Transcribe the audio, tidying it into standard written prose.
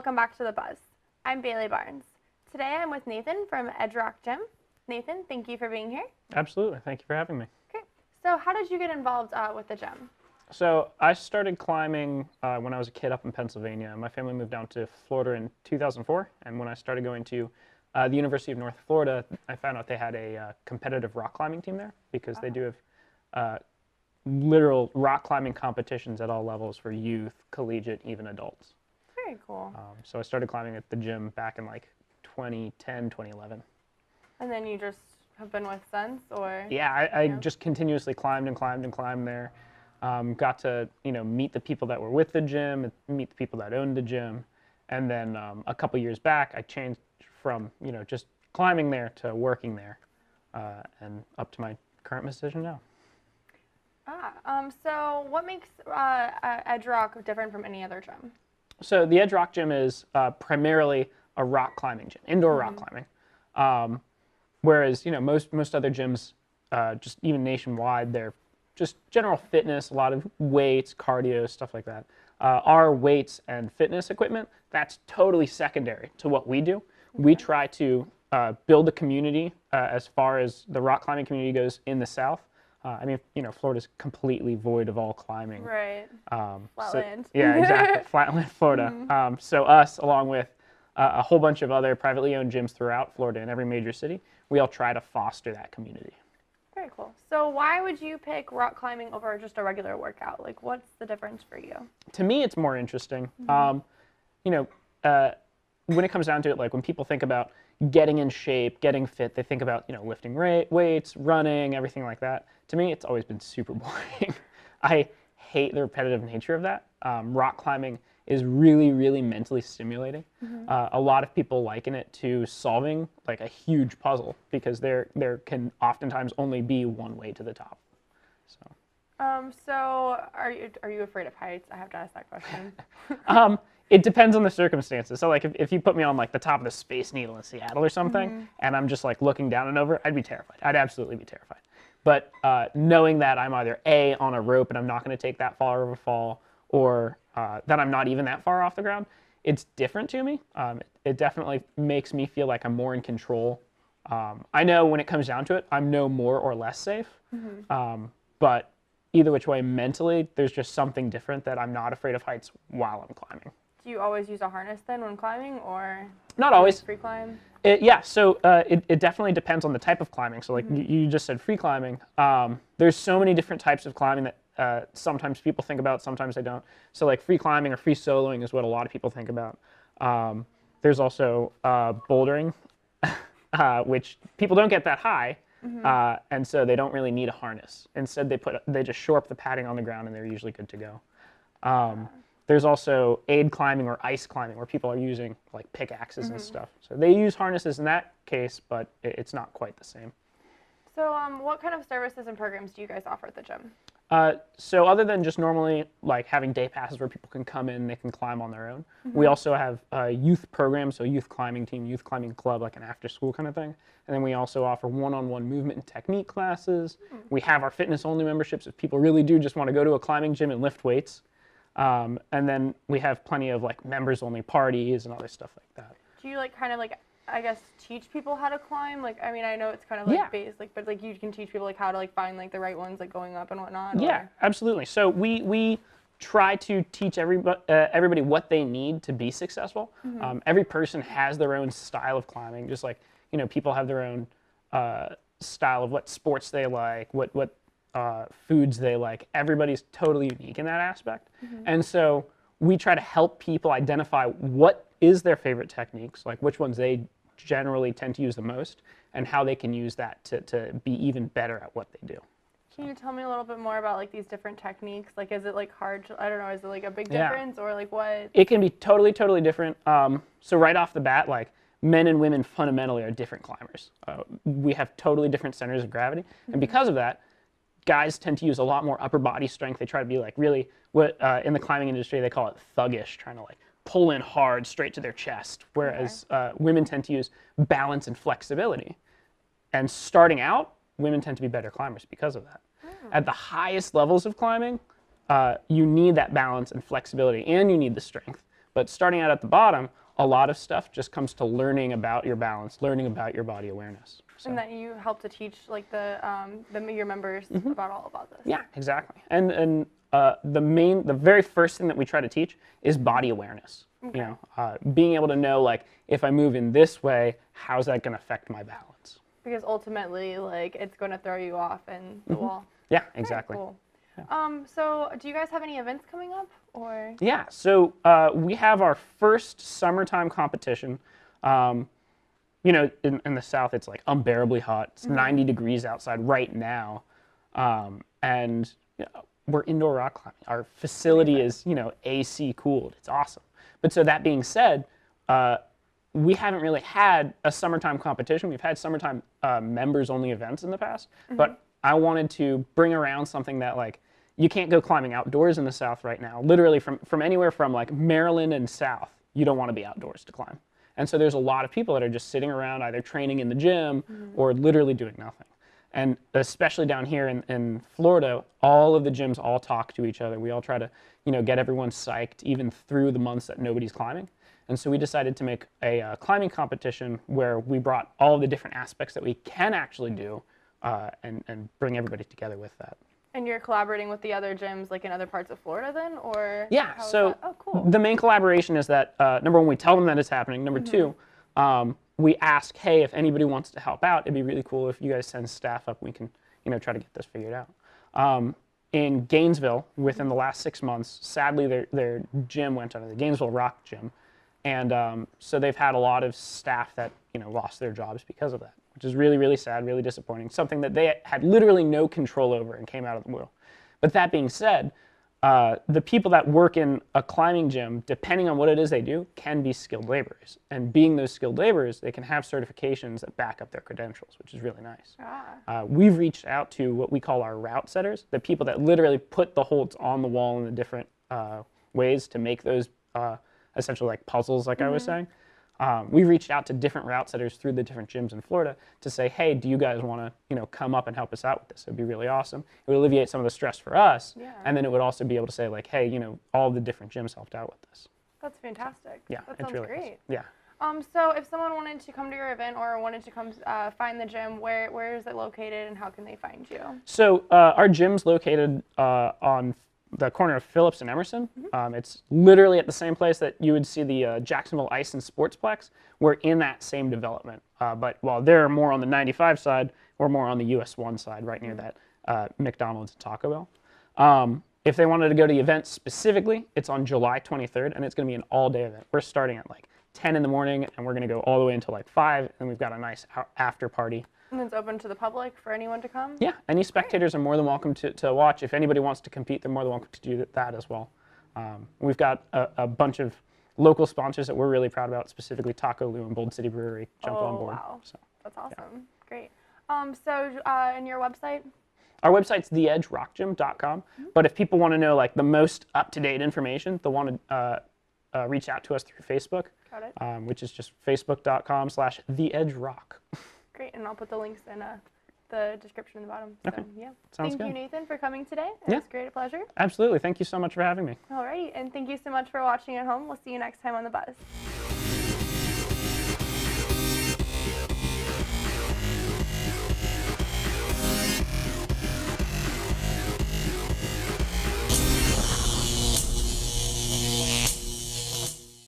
welcome back to The Buzz. I'm Baylie Barnes. Today I'm with Nathan from Edge Rock Gym. Nathan, thank you for being here. Absolutely. Thank you for having me. Great. So how did you get involved with the gym? So I started climbing when I was a kid up in Pennsylvania. My family moved down to Florida in 2004, and when I started going to the University of North Florida, I found out they had a competitive rock climbing team there because they do have literal rock climbing competitions at all levels for youth, collegiate, even adults. Very cool. So I started climbing at the gym back in like 2010, 2011. And then you just have been with since, or? Yeah, I just continuously climbed and climbed and climbed there. Got to meet the people that were with the gym, meet the people that owned the gym, and then a couple years back I changed from just climbing there to working there, and up to my current position now. So what makes Edge Rock different from any other gym? So the Edge Rock Gym is primarily a rock climbing gym, indoor rock climbing. Whereas most other gyms, just even nationwide, they're just general fitness, a lot of weights, cardio, stuff like that. Our weights and fitness equipment, that's totally secondary to what we do. Okay. We try to build a community as far as the rock climbing community goes in the South. Florida's completely void of all climbing. Right. Flatland. Yeah, exactly. Flatland, Florida. So us, along with a whole bunch of other privately owned gyms throughout Florida in every major city, we all try to foster that community. Very cool. So why would you pick rock climbing over just a regular workout? Like, what's the difference for you? To me, it's more interesting. When it comes down to it, like when people think about getting in shape, getting fit, they think about, lifting weights, running, everything like that. To me, it's always been super boring. I hate the repetitive nature of that. Rock climbing is really, really mentally stimulating. A lot of people liken it to solving like a huge puzzle because there can oftentimes only be one way to the top. So are you afraid of heights? I have to ask that question. It depends on the circumstances. So like if you put me on like the top of the Space Needle in Seattle or something, and I'm just like looking down and over, I'd be terrified. I'd absolutely be terrified. But knowing that I'm either A, on a rope and I'm not going to take that far of a fall, or that I'm not even that far off the ground, it's different to me. It definitely makes me feel like I'm more in control. I know when it comes down to it, I'm no more or less safe. But either which way, mentally, there's just something different that I'm not afraid of heights while I'm climbing. Do you always use a harness then when climbing, or not always? Free climb? It definitely depends on the type of climbing. So like you just said free climbing. There's so many different types of climbing that sometimes people think about, sometimes they don't. So like free climbing or free soloing is what a lot of people think about. There's also bouldering, which people don't get that high, and so they don't really need a harness. Instead, they just shore up the padding on the ground, and they're usually good to go. There's also aid climbing or ice climbing, where people are using like pickaxes and stuff. So they use harnesses in that case, but it's not quite the same. So what kind of services and programs do you guys offer at the gym? So other than just normally like having day passes where people can come in, they can climb on their own. We also have youth programs, so youth climbing team, youth climbing club, like an after school kind of thing. And then we also offer one-on-one movement and technique classes. We have our fitness only memberships if people really do just want to go to a climbing gym and lift weights. And then we have plenty of like members only parties and other stuff like that. Do you like kind of like, I guess, teach people how to climb? Like, I mean, I know it's kind of like base, like, but like you can teach people like how to like find like the right ones, like going up and whatnot. Yeah, absolutely. So we try to teach everybody what they need to be successful. Every person has their own style of climbing, just like people have their own style of what sports they like, what foods they like. Everybody's totally unique in that aspect. And so we try to help people identify what is their favorite techniques, like which ones they generally tend to use the most, and how they can use that to be even better at what they do. Can you tell me a little bit more about like these different techniques? Like, is it like hard to, I don't know, is it like a big difference or like what? It can be totally, totally different. So right off the bat, like men and women fundamentally are different climbers. We have totally different centers of gravity. And because of that, guys tend to use a lot more upper body strength. They try to be like really what in the climbing industry they call it thuggish, trying to like pull in hard straight to their chest, whereas women tend to use balance and flexibility. And starting out, women tend to be better climbers because of that. At the highest levels of climbing, you need that balance and flexibility, and you need the strength. But starting out at the bottom, a lot of stuff just comes to learning about your balance, learning about your body awareness. So. And that you help to teach like your members about this. Yeah, exactly. And the very first thing that we try to teach is body awareness. Okay. You know, being able to know, like, if I move in this way, how's that going to affect my balance? Because ultimately, like, it's going to throw you off in the wall. Yeah, exactly. Very cool. So do you guys have any events coming up, or? Yeah, so we have our first summertime competition. You know, in the South, it's like unbearably hot. It's 90 degrees outside right now. And you know, we're indoor rock climbing. Our facility is, you know, AC cooled. It's awesome. But so that being said, we haven't really had a summertime competition. We've had summertime members-only events in the past. But I wanted to bring around something that, like, you can't go climbing outdoors in the South right now. Literally from anywhere from, like, Maryland and south, you don't want to be outdoors to climb. And so there's a lot of people that are just sitting around either training in the gym or literally doing nothing. And especially down here in Florida, all of the gyms all talk to each other. We all try to, you know, get everyone psyched even through the months that nobody's climbing. And so we decided to make a climbing competition where we brought all the different aspects that we can actually do and bring everybody together with that. And you're collaborating with the other gyms, like in other parts of Florida, then, or? Yeah. So oh, cool. The main collaboration is that number one, we tell them that it's happening. Number two, we ask, hey, if anybody wants to help out, it'd be really cool if you guys send staff up. We can, you know, try to get this figured out. In Gainesville, within the last 6 months, sadly, their gym went under, the Gainesville Rock Gym, and so they've had a lot of staff that, you know, lost their jobs because of that, which is really, really sad, really disappointing. Something that they had literally no control over and came out of the blue. But that being said, the people that work in a climbing gym, depending on what it is they do, can be skilled laborers. And being those skilled laborers, they can have certifications that back up their credentials, which is really nice. We've reached out to what we call our route setters, the people that literally put the holds on the wall in the different ways to make those essentially like puzzles, like I was saying. We reached out to different route setters through the different gyms in Florida to say, hey, do you guys want to, you know, come up and help us out with this? It would be really awesome. It would alleviate some of the stress for us. Yeah. And then it would also be able to say, like, hey, you know, all the different gyms helped out with this. That's fantastic. Yeah, that it's sounds really great. nice. Yeah. So if someone wanted to come to your event or wanted to come find the gym, where is it located and how can they find you? So our gym's located on the corner of Phillips and Emerson. It's literally at the same place that you would see the Jacksonville Ice and Sportsplex. We're in that same development. But while they're more on the 95 side, we're more on the US 1 side, right near that McDonald's and Taco Bell. If they wanted to go to the event specifically, it's on July 23rd, and it's going to be an all-day event. We're starting at like 10 in the morning, and we're going to go all the way until like 5, and we've got a nice after party. And it's open to the public for anyone to come? Yeah, any spectators are more than welcome to watch. If anybody wants to compete, they're more than welcome to do that as well. We've got a bunch of local sponsors that we're really proud about, specifically Taco Lou and Bold City Brewery jump on board. Wow, so, that's awesome. Yeah. Great. And your website? Our website's theedgerockgym.com, but if people want to know like the most up-to-date information, they'll want to reach out to us through Facebook, Got it. which is just facebook.com/theedgerock. Great, and I'll put the links in the description in the bottom. Okay. So, yeah. Sounds Thank good. you, Nathan, for coming today. Yeah. It was great, a pleasure. Absolutely. Thank you so much for having me. All right, and thank you so much for watching at home. We'll see you next time on The Buzz.